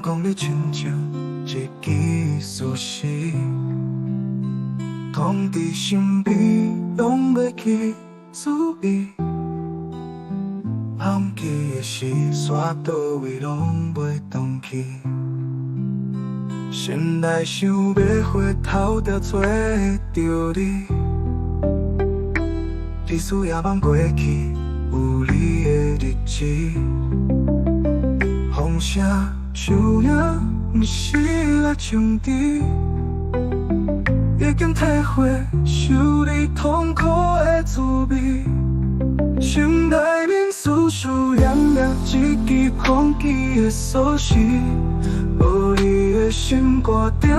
讲你亲像一支锁匙，藏伫身边，拢袂去注意。忘记的时，煞倒位拢袂动去。心内想要回头，就找着你。历史也忘过去，有你的日子。风声树影，毋是来唱甜，已经体会受你痛苦的滋味。心内面思绪洋洋，一支忘记的锁匙，无你的心肝顶，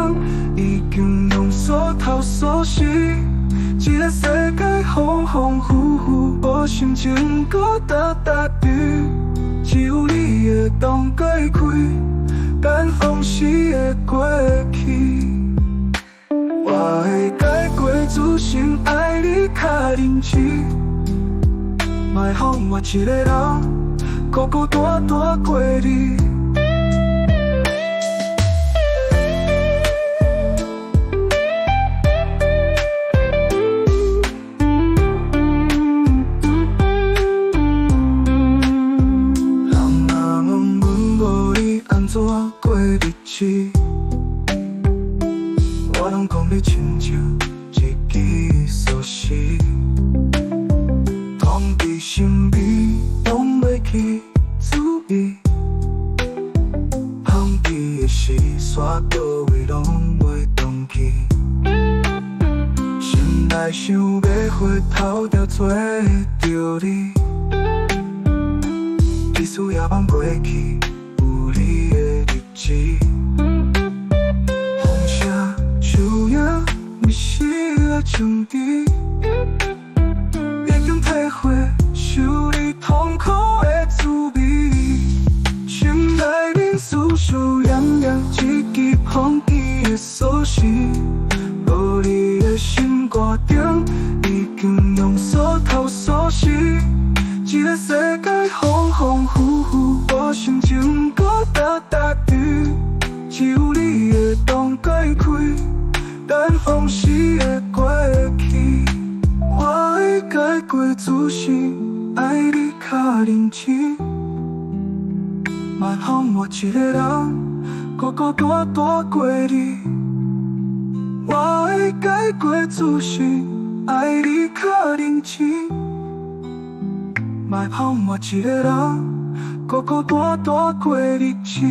已经用锁头锁死。一个世界恍恍惚惚，无心情搁搭对，只有你会当解开，等往事的过去。我会改过自新，爱你较认真。莫让我一个人孤孤单单过日。人若问阮无你安怎过日子，我拢讲你亲像一支锁匙。身边拢袂去注意，忘记的事，煞倒位拢袂动去。心内想要回头，就找着你。历史也忘过去，有你的日子。风声树影，你是来唱甜，已经体会。受你痛苦的滋味，心内面思绪洋洋，一支忘记的锁匙，无你的心肝顶，已经用锁头锁死。一个世界恍恍惚惚，无心情搁搭对，只有你会当解开，等往事的过去。我会改过自新。爱你较认真，莫让我一个人孤孤单单过日。我会改过自新，爱你较认真，莫让我一个人孤孤单单过日子。